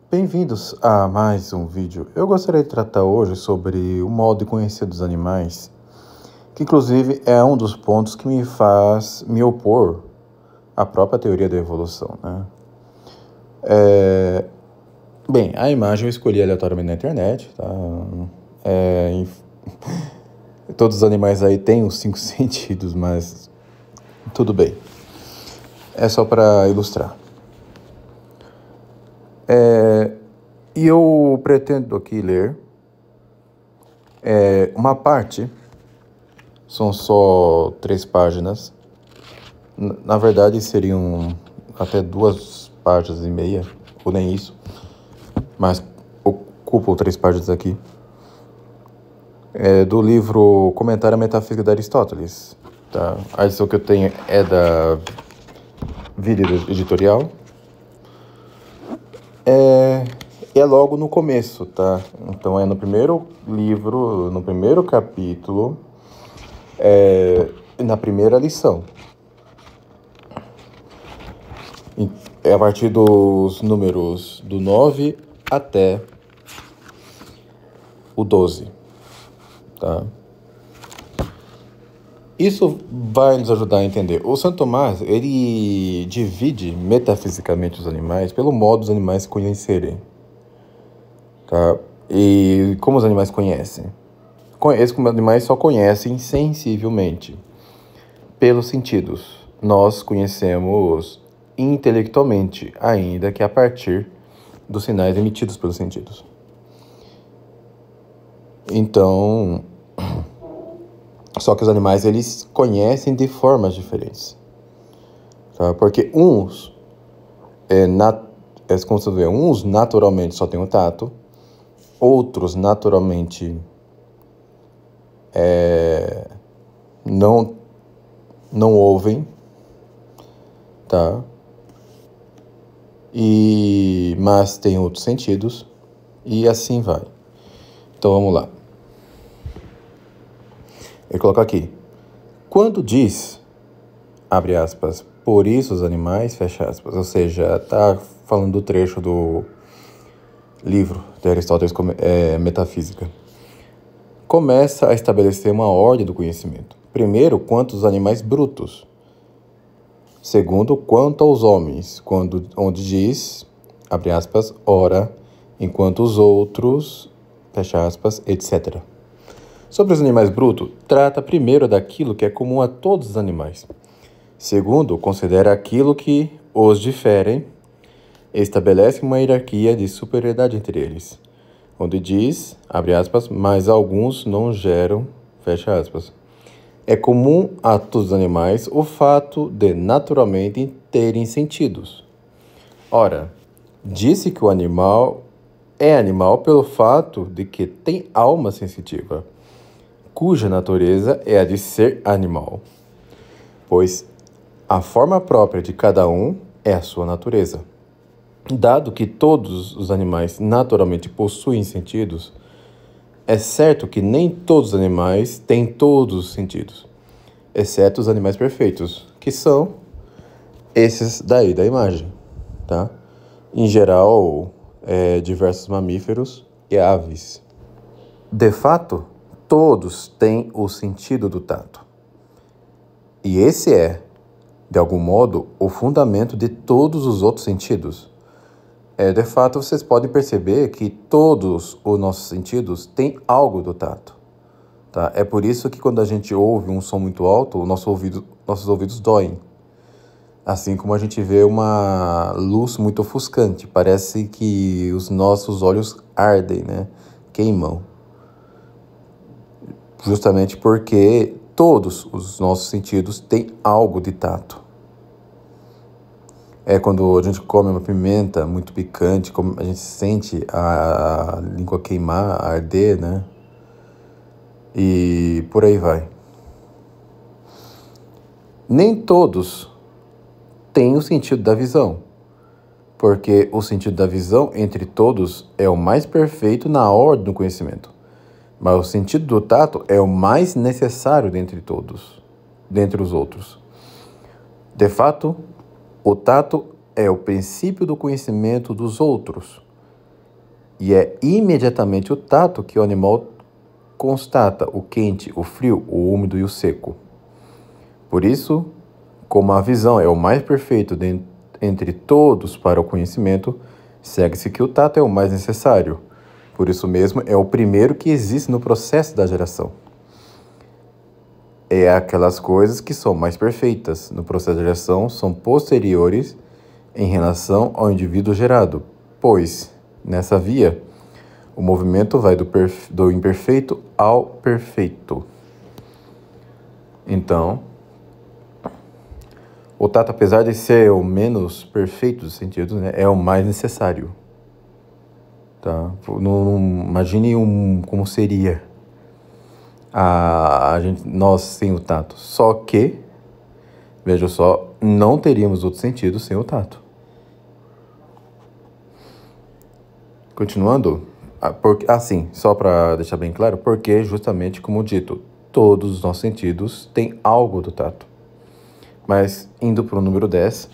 Bem-vindos a mais um vídeo. Eu gostaria de tratar hoje sobre o modo de conhecer dos animais, que inclusive é um dos pontos que me faz me opor à própria teoria da evolução, né? Bem, a imagem eu escolhi aleatoriamente na internet, tá? É, inf- Todos os animais aí têm os 5 sentidos, mas tudo bem. É só para ilustrar. E eu pretendo aqui ler uma parte. São só 3 páginas. Na verdade, seriam até 2 páginas e meia, ou nem isso. Mas ocupam 3 páginas aqui. É do livro Comentário à Metafísica de Aristóteles. Tá? A edição que eu tenho é da Vida Editorial. É logo no começo, tá? Então é no primeiro livro, no primeiro capítulo, na primeira lição. É a partir dos números do 9 até o 12, tá? Isso vai nos ajudar a entender. O Santo Tomás, ele divide metafisicamente os animais pelo modo dos animais se conhecerem, tá? E como os animais conhecem? Esses animais só conhecem sensivelmente, pelos sentidos. Nós conhecemos intelectualmente, ainda que a partir dos sinais emitidos pelos sentidos. Então, só que os animais, eles conhecem de formas diferentes, tá? Porque uns, como você vê, uns naturalmente só têm o tato, outros naturalmente não ouvem, tá? Mas tem outros sentidos, e assim vai. Então vamos lá. Eu coloco aqui. Quando diz, abre aspas, por isso os animais, fecha aspas, ou seja, tá falando do trecho do livro de Aristóteles, Metafísica. Começa a estabelecer uma ordem do conhecimento. Primeiro, quanto aos animais brutos. Segundo, quanto aos homens, onde diz, abre aspas, ora, enquanto os outros, fecha aspas, etc. Sobre os animais brutos, trata primeiro daquilo que é comum a todos os animais. Segundo, considera aquilo que os diferem e estabelece uma hierarquia de superioridade entre eles, onde diz, abre aspas, mas alguns não geram, fecha aspas. É comum a todos os animais o fato de naturalmente terem sentidos. Ora, disse que o animal é animal pelo fato de que tem alma sensitiva, cuja natureza é a de ser animal, pois a forma própria de cada um é a sua natureza. Dado que todos os animais naturalmente possuem sentidos, é certo que nem todos os animais têm todos os sentidos, exceto os animais perfeitos, que são esses daí da imagem, tá? Em geral, diversos mamíferos e aves. De fato, todos têm o sentido do tato. E esse é, de algum modo, o fundamento de todos os outros sentidos. De fato, vocês podem perceber que todos os nossos sentidos têm algo do tato, tá? É por isso que quando a gente ouve um som muito alto, nossos ouvidos doem. Assim como a gente vê uma luz muito ofuscante, parece que os nossos olhos ardem, né? Queimam. Justamente porque todos os nossos sentidos têm algo de tato. Quando a gente come uma pimenta muito picante, a gente sente a língua queimar, arder, né? E por aí vai. Nem todos têm o sentido da visão, porque o sentido da visão entre todos é o mais perfeito na ordem do conhecimento. Mas o sentido do tato é o mais necessário dentre os outros. De fato, o tato é o princípio do conhecimento dos outros, E é imediatamente o tato que o animal constata o quente, o frio, o úmido e o seco. Por isso, como a visão é o mais perfeito entre todos para o conhecimento, segue-se que o tato é o mais necessário. Por isso mesmo, é o primeiro que existe no processo da geração. É aquelas coisas que são mais perfeitas no processo de geração são posteriores em relação ao indivíduo gerado, pois, nessa via, o movimento vai do imperfeito ao perfeito. Então, o tato, apesar de ser o menos perfeito dos sentidos, né, é o mais necessário. Tá? Não imagine como seria nós sem o tato. Só que, veja só, não teríamos outros sentidos sem o tato. Continuando, assim, só para deixar bem claro, porque justamente como dito, todos os nossos sentidos têm algo do tato. Mas, indo para o número 10,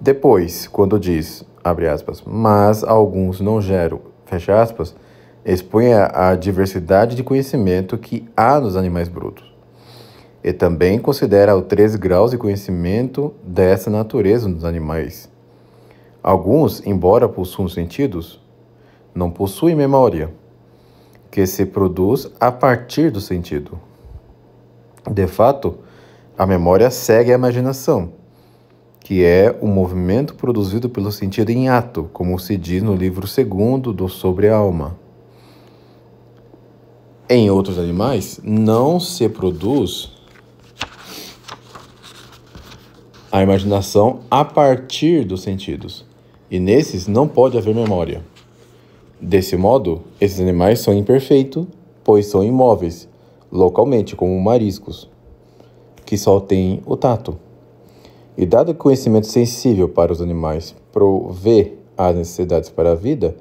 depois, quando diz, abre aspas, mas alguns não geram, fecha aspas, expõe a diversidade de conhecimento que há nos animais brutos. E também considera os 3 graus de conhecimento dessa natureza nos animais. Alguns, embora possuam sentidos, não possuem memória, que se produz a partir do sentido. De fato, a memória segue a imaginação, que é o movimento produzido pelo sentido em ato, como se diz no livro 2º do Sobre a Alma. Em outros animais, não se produz a imaginação a partir dos sentidos, e nesses não pode haver memória. Desse modo, esses animais são imperfeitos, pois são imóveis, localmente, como mariscos, que só têm o tato. E dado que o conhecimento sensível para os animais provê as necessidades para a vida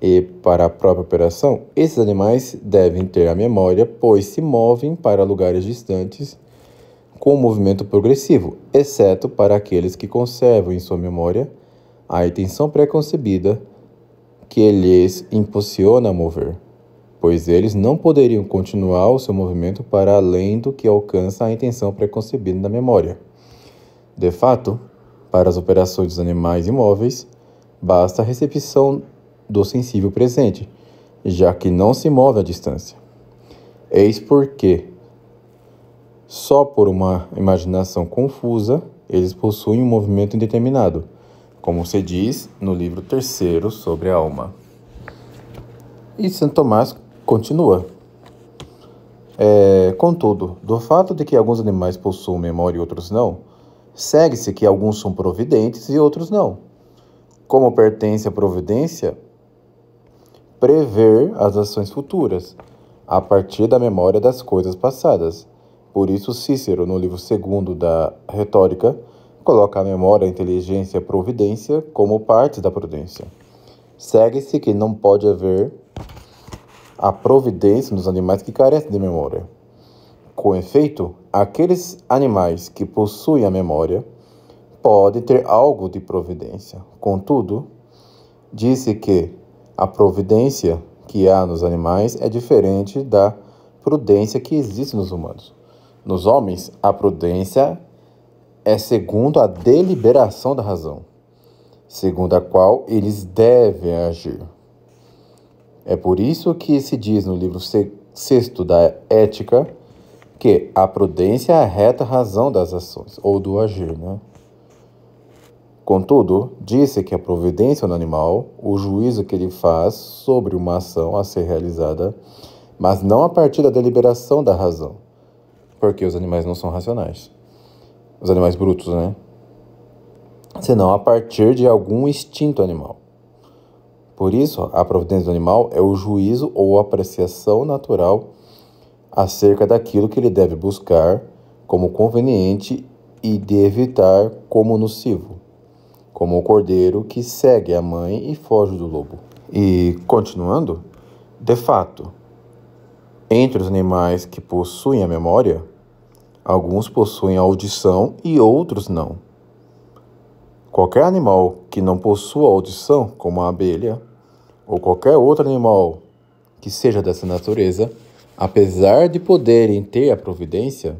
e para a própria operação, esses animais devem ter a memória, pois se movem para lugares distantes com um movimento progressivo, exceto para aqueles que conservam em sua memória a intenção pré-concebida que lhes impulsiona a mover, pois eles não poderiam continuar o seu movimento para além do que alcança a intenção pré-concebida da memória. De fato, para as operações dos animais imóveis, basta a recepção do sensível presente, já que não se move à distância. Eis porque, só por uma imaginação confusa, eles possuem um movimento indeterminado, como se diz no livro 3º sobre a alma. E Santo Tomás continua. Contudo, do fato de que alguns animais possuem memória e outros não, segue-se que alguns são providentes e outros não. Como pertence à providência, prever as ações futuras, a partir da memória das coisas passadas. Por isso, Cícero, no livro 2º da Retórica, coloca a memória, a inteligência e a providência como partes da prudência. Segue-se que não pode haver a providência nos animais que carecem de memória. Com efeito, aqueles animais que possuem a memória podem ter algo de providência. Contudo, disse que a providência que há nos animais é diferente da prudência que existe nos humanos. Nos homens, a prudência é segundo a deliberação da razão, segundo a qual eles devem agir. É por isso que se diz no livro 6º da Ética que a prudência é a reta razão das ações, ou do agir, né? Contudo, disse que a providência no animal, o juízo que ele faz sobre uma ação a ser realizada, mas não a partir da deliberação da razão, porque os animais não são racionais. Os animais brutos, né? Senão a partir de algum instinto animal. Por isso, a providência do animal é o juízo ou apreciação natural acerca daquilo que ele deve buscar como conveniente e de evitar como nocivo, como o cordeiro que segue a mãe e foge do lobo. E, continuando, de fato, entre os animais que possuem a memória, alguns possuem a audição e outros não. Qualquer animal que não possua audição, como a abelha, ou qualquer outro animal que seja dessa natureza, apesar de poderem ter a providência,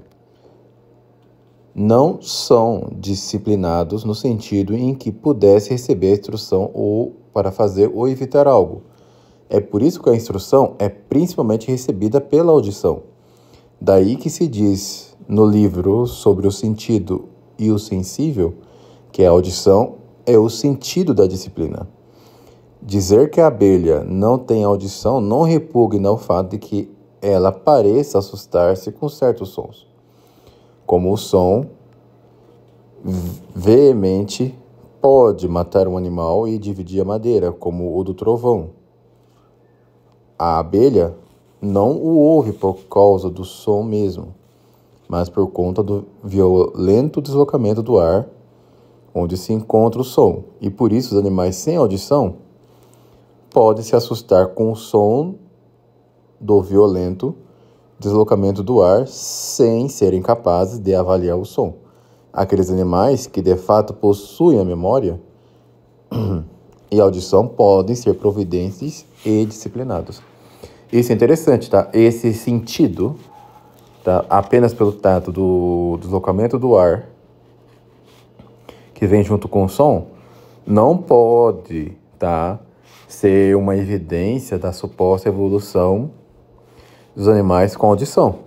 não são disciplinados no sentido em que pudesse receber a instrução ou para fazer ou evitar algo. É por isso que a instrução é principalmente recebida pela audição. Daí que se diz no livro sobre o sentido e o sensível que a audição é o sentido da disciplina. Dizer que a abelha não tem audição não repugna o fato de que ela pareça assustar-se com certos sons, como o som veemente pode matar um animal e dividir a madeira, como o do trovão. A abelha não o ouve por causa do som mesmo, mas por conta do violento deslocamento do ar onde se encontra o som. E por isso os animais sem audição podem se assustar com o som do violento deslocamento do ar sem serem capazes de avaliar o som. Aqueles animais que de fato possuem a memória e a audição podem ser providentes e disciplinados. Isso é interessante, tá? Esse sentido, tá? Apenas pelo tato do deslocamento do ar que vem junto com o som, não pode, tá, ser uma evidência da suposta evolução dos animais com audição.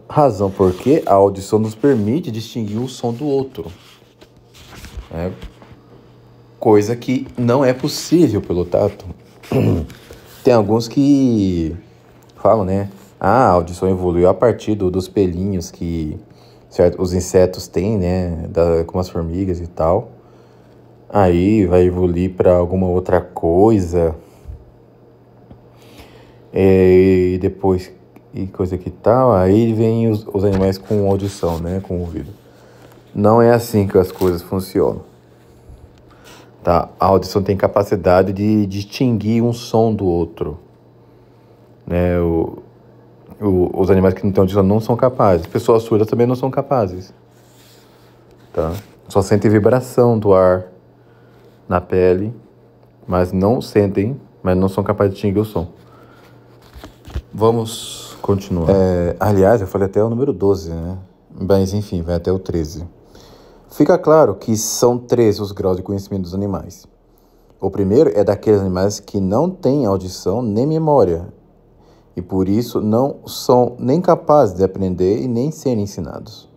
Razão porque a audição nos permite distinguir o som do outro. Coisa que não é possível pelo tato. Tem alguns que falam, né? A audição evoluiu a partir dos pelinhos que os insetos têm, né? Como as formigas e tal. Aí vai evoluir para alguma outra coisa. E depois, e coisa que tal, aí vem os animais com audição, né? Com ouvido. Não é assim que as coisas funcionam. Tá? A audição tem capacidade de distinguir um som do outro. Né? Os animais que não têm audição não são capazes. Pessoas surdas também não são capazes. Tá? Só sentem vibração do ar na pele, mas não são capazes de distinguir o som. Vamos continuar. Aliás, eu falei até o número 12, né? Mas enfim, vai até o 13. Fica claro que são 13 os graus de conhecimento dos animais. O primeiro é daqueles animais que não têm audição nem memória, e por isso não são nem capazes de aprender e nem serem ensinados.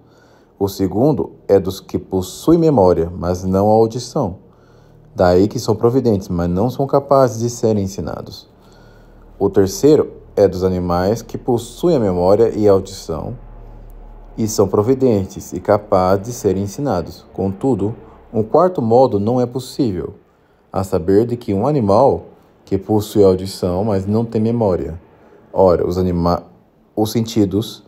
O segundo é dos que possuem memória, mas não audição. Daí que são providentes, mas não são capazes de serem ensinados. O terceiro é dos animais que possuem a memória e a audição, e são providentes e capazes de serem ensinados. Contudo, um quarto modo não é possível, a saber de que um animal que possui audição, mas não tem memória. Ora, os sentidos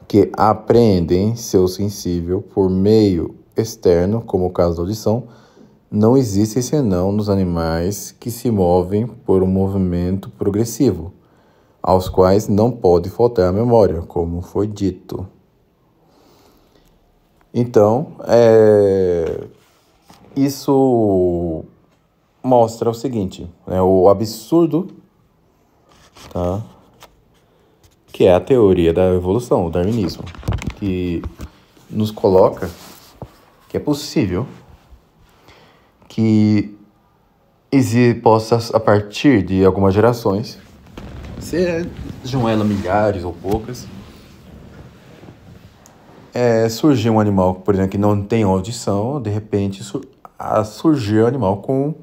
que apreendem seu sensível por meio externo, como o caso da audição, não existem senão nos animais que se movem por um movimento progressivo, aos quais não pode faltar a memória, como foi dito. Então, isso mostra o seguinte, né, o absurdo, tá, que é a teoria da evolução, o darwinismo, que nos coloca que é possível que possa, a partir de algumas gerações, sejam elas milhares ou poucas, surgir um animal, por exemplo, que não tem audição, de repente surgir um animal com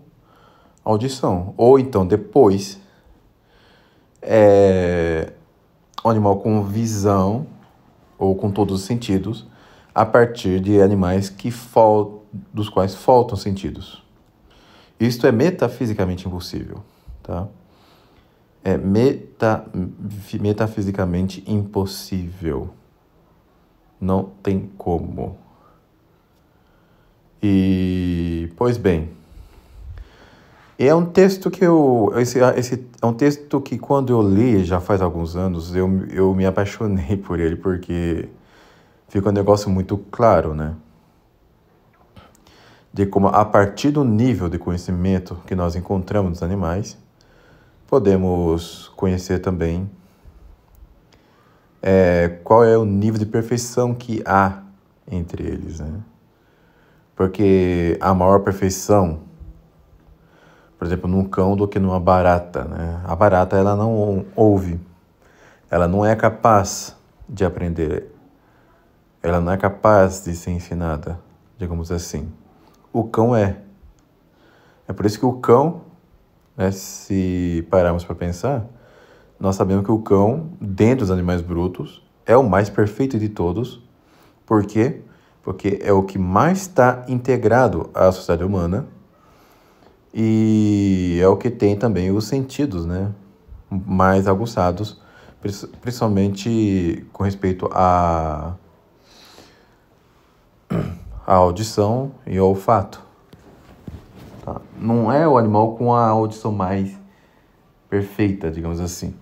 audição. Ou então, depois, um animal com visão, ou com todos os sentidos, a partir de animais dos quais faltam sentidos. Isto é metafisicamente impossível, tá? É metafisicamente impossível. Não tem como. Pois bem, é um texto que é um texto que quando eu li já faz alguns anos, eu me apaixonei por ele, porque fica um negócio muito claro, né? de como, a partir do nível de conhecimento que nós encontramos nos animais, podemos conhecer também qual é o nível de perfeição que há entre eles, né? Porque a maior perfeição, por exemplo, num cão do que numa barata, né? A barata, ela não ouve, ela não é capaz de aprender, ela não é capaz de ser ensinada, digamos assim. O cão é. É por isso que o cão, né, se pararmos para pensar, nós sabemos que o cão, dentre os animais brutos, é o mais perfeito de todos. Por quê? Porque é o que mais está integrado à sociedade humana e é o que tem também os sentidos, né, mais aguçados, principalmente com respeito à audição e ao olfato. Tá? Não é o animal com a audição mais perfeita, digamos assim,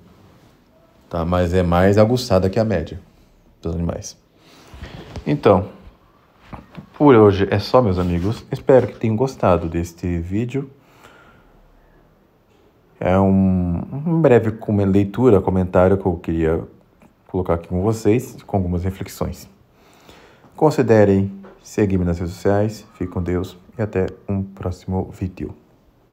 tá? Mas é mais aguçada que a média dos animais. Então, por hoje é só, meus amigos. Espero que tenham gostado deste vídeo. É um breve leitura, comentário que eu queria colocar aqui com vocês, com algumas reflexões. Considerem seguir-me nas redes sociais. Fique com Deus e até um próximo vídeo.